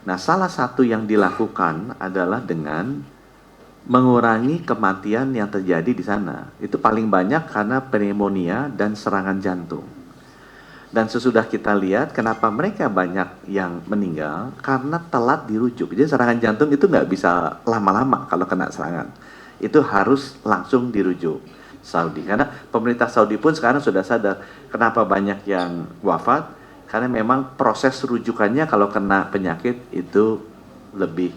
Nah, salah satu yang dilakukan adalah dengan mengurangi kematian yang terjadi di sana. Itu paling banyak karena pneumonia dan serangan jantung. Dan sesudah kita lihat kenapa mereka banyak yang meninggal, karena telat dirujuk. Jadi serangan jantung itu nggak bisa lama-lama kalau kena serangan. Itu harus langsung dirujuk Saudi. Karena pemerintah Saudi pun sekarang sudah sadar kenapa banyak yang wafat, karena memang proses rujukannya kalau kena penyakit itu lebih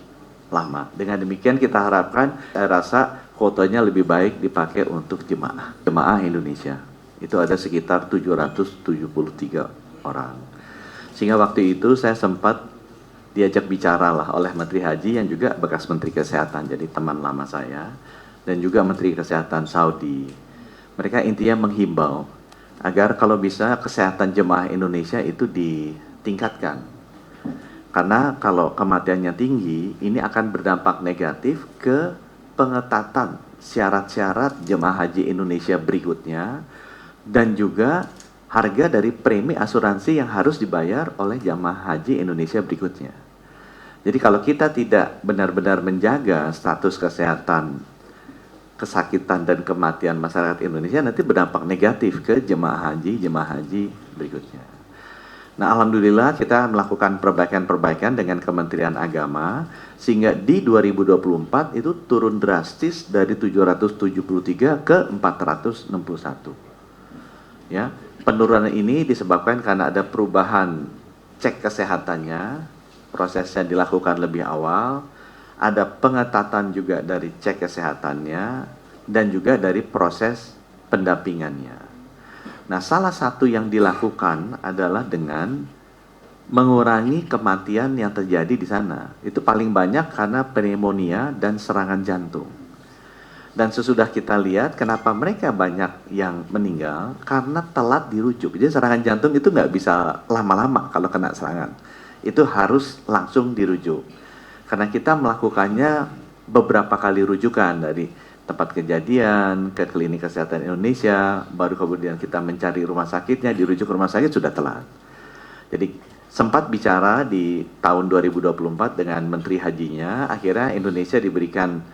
lama. Dengan demikian kita harapkan, saya rasa kuotanya lebih baik dipakai untuk jemaah Indonesia. Itu ada sekitar 773 orang. Sehingga waktu itu saya sempat diajak bicara lah oleh Menteri Haji yang juga bekas Menteri Kesehatan, jadi teman lama saya, dan juga Menteri Kesehatan Saudi. Mereka intinya menghimbau agar kalau bisa kesehatan jemaah Indonesia itu ditingkatkan. Karena kalau kematiannya tinggi, ini akan berdampak negatif ke pengetatan syarat-syarat jemaah haji Indonesia berikutnya, dan juga harga dari premi asuransi yang harus dibayar oleh jamaah haji Indonesia berikutnya. Jadi kalau kita tidak benar-benar menjaga status kesehatan, kesakitan dan kematian masyarakat Indonesia, nanti berdampak negatif ke jemaah haji berikutnya. Nah, alhamdulillah kita melakukan perbaikan-perbaikan dengan Kementerian Agama sehingga di 2024 itu turun drastis dari 773 ke 461. Ya, penurunan ini disebabkan karena ada perubahan cek kesehatannya, prosesnya dilakukan lebih awal, ada pengetatan juga dari cek kesehatannya, dan juga dari proses pendampingannya. Nah, salah satu yang dilakukan adalah dengan mengurangi kematian yang terjadi di sana. Itu paling banyak karena pneumonia dan serangan jantung. Dan sesudah kita lihat kenapa mereka banyak yang meninggal, karena telat dirujuk. Jadi serangan jantung itu nggak bisa lama-lama kalau kena serangan. Itu harus langsung dirujuk. Karena kita melakukannya beberapa kali rujukan dari tempat kejadian ke Klinik Kesehatan Indonesia, baru kemudian kita mencari rumah sakitnya, dirujuk ke rumah sakit sudah telat. Jadi sempat bicara di tahun 2024 dengan Menteri Hajinya, akhirnya Indonesia diberikan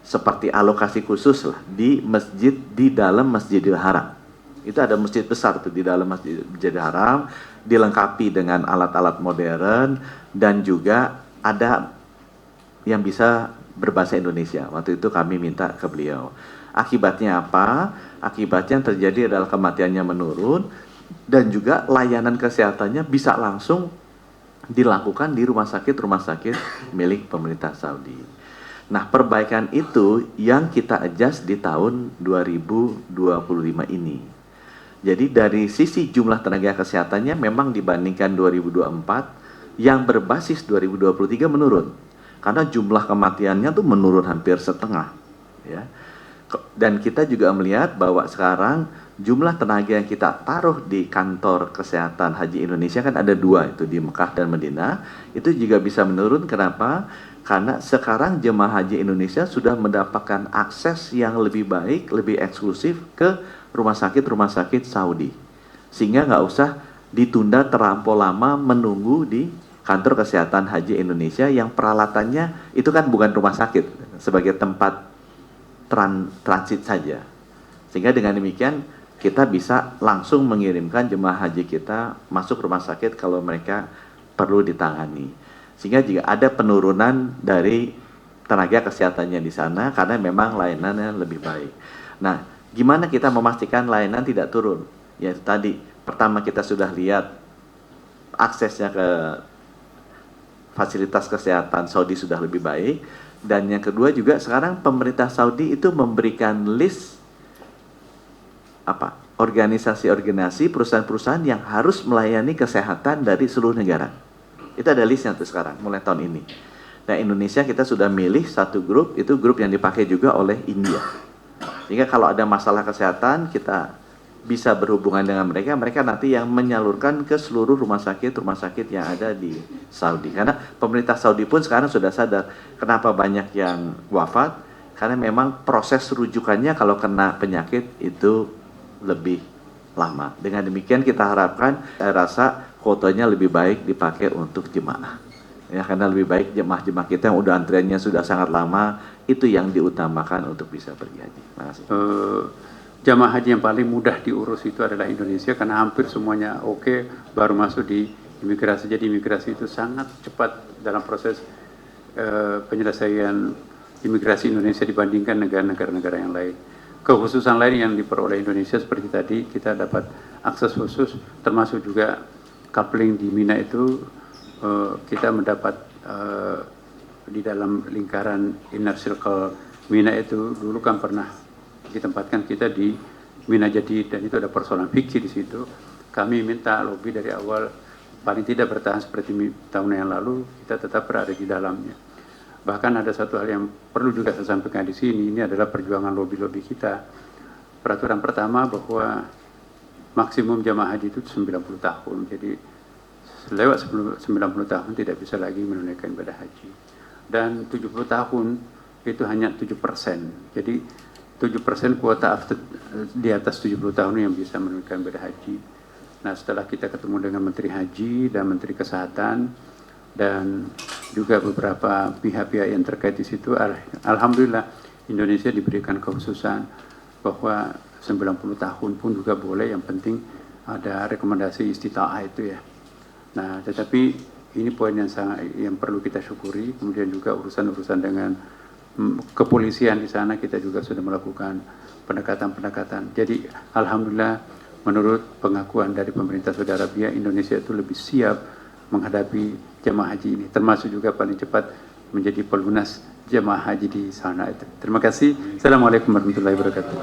seperti alokasi khusus lah di masjid di dalam Masjidil Haram. Itu ada masjid besar tuh di dalam Masjidil Haram, dilengkapi dengan alat-alat modern dan juga ada yang bisa berbahasa Indonesia. Waktu itu kami minta ke beliau. Akibatnya apa? Akibatnya yang terjadi adalah kematiannya menurun dan juga layanan kesehatannya bisa langsung dilakukan di rumah sakit milik pemerintah Saudi. Nah, perbaikan itu yang kita adjust di tahun 2025 ini. Jadi dari sisi jumlah tenaga kesehatannya memang dibandingkan 2024 yang berbasis 2023 menurun. Karena jumlah kematiannya tuh menurun hampir setengah, ya. Dan kita juga melihat bahwa sekarang jumlah tenaga yang kita taruh di kantor kesehatan haji Indonesia kan ada 2, itu di Mekah dan Madinah, itu juga bisa menurun. Kenapa? Karena sekarang jemaah haji Indonesia sudah mendapatkan akses yang lebih baik, lebih eksklusif ke rumah sakit Saudi. Sehingga nggak usah ditunda terlampau lama menunggu di kantor kesehatan haji Indonesia yang peralatannya itu kan bukan rumah sakit, sebagai tempat transit saja. Sehingga dengan demikian kita bisa langsung mengirimkan jemaah haji kita masuk rumah sakit kalau mereka perlu ditangani. Sehingga jika ada penurunan dari tenaga kesehatannya di sana karena memang layanannya lebih baik. Nah, gimana kita memastikan layanan tidak turun? Ya tadi, pertama kita sudah lihat aksesnya ke fasilitas kesehatan Saudi sudah lebih baik, dan yang kedua juga sekarang pemerintah Saudi itu memberikan list organisasi-organisasi, perusahaan-perusahaan yang harus melayani kesehatan dari seluruh negara. Itu ada listnya tuh sekarang, mulai tahun ini. Nah, Indonesia kita sudah milih satu grup, itu grup yang dipakai juga oleh India. Sehingga kalau ada masalah kesehatan, kita bisa berhubungan dengan mereka, mereka nanti yang menyalurkan ke seluruh rumah sakit yang ada di Saudi. Karena pemerintah Saudi pun sekarang sudah sadar kenapa banyak yang wafat, karena memang proses rujukannya kalau kena penyakit itu lebih lama. Dengan demikian kita harapkan, saya rasa kuotanya lebih baik dipakai untuk jemaah Ya, karena lebih baik jemaah-jemaah kita yang udah antriannya sudah sangat lama, itu yang diutamakan untuk bisa pergi haji. Terima kasih. Jamaah haji yang paling mudah diurus itu adalah Indonesia, karena hampir semuanya oke, baru masuk di imigrasi. Jadi imigrasi itu sangat cepat dalam proses penyelesaian imigrasi Indonesia dibandingkan negara-negara yang lain. Kekhususan lain yang diperoleh Indonesia seperti tadi, kita dapat akses khusus, termasuk juga coupling di Mina itu, kita mendapat di dalam lingkaran inner circle Mina itu, dulu kan pernah ditempatkan kita di Mina Jadid, dan itu ada persoalan fikih di situ. Kami minta lobby dari awal, paling tidak bertahan seperti tahun yang lalu, kita tetap berada di dalamnya. Bahkan ada satu hal yang perlu juga saya sampaikan di sini, ini adalah perjuangan lobby-lobby kita. Peraturan pertama bahwa maksimum jamaah haji itu 90 tahun, jadi lewat 90 tahun tidak bisa lagi menunaikan ibadah haji. Dan 70 tahun itu hanya 7%, jadi 7% kuota di atas 70 tahun yang bisa menunaikan ibadah haji. Nah, setelah kita ketemu dengan Menteri Haji dan Menteri Kesehatan dan juga beberapa pihak-pihak yang terkait di situ, alhamdulillah Indonesia diberikan kekhususan bahwa 90 tahun pun juga boleh, yang penting ada rekomendasi istita'ah itu ya. Nah, tetapi ini poin yang perlu kita syukuri. Kemudian juga urusan-urusan dengan kepolisian di sana kita juga sudah melakukan pendekatan-pendekatan. Jadi alhamdulillah menurut pengakuan dari pemerintah Saudi Arabia, Indonesia itu lebih siap menghadapi jemaah haji ini, termasuk juga paling cepat menjadi pelunas jemaah haji di sana itu. Terima kasih. Assalamualaikum warahmatullahi wabarakatuh.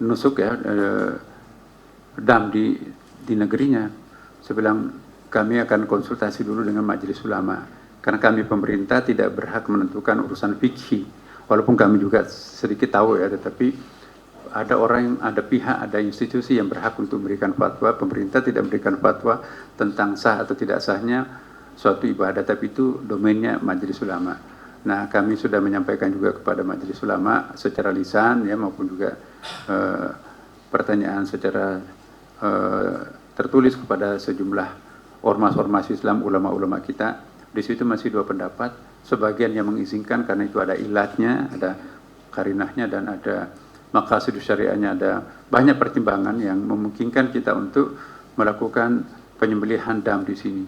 Nusuk ya, dam di negerinya. Saya bilang kami akan konsultasi dulu dengan Majelis Ulama, karena kami pemerintah tidak berhak menentukan urusan fikih. Walaupun kami juga sedikit tahu ya, tetapi ada orang, ada pihak, ada institusi yang berhak untuk memberikan fatwa. Pemerintah tidak memberikan fatwa tentang sah atau tidak sahnya suatu ibadah, tapi itu domainnya Majelis Ulama. Nah, kami sudah menyampaikan juga kepada Majelis Ulama secara lisan ya, maupun juga pertanyaan secara tertulis kepada sejumlah ormas-ormas Islam, ulama-ulama kita. Di situ masih dua pendapat, sebagian yang mengizinkan karena itu ada ilatnya, ada karinahnya, dan ada maqasid syariahnya, ada banyak pertimbangan yang memungkinkan kita untuk melakukan penyembelihan dam di sini.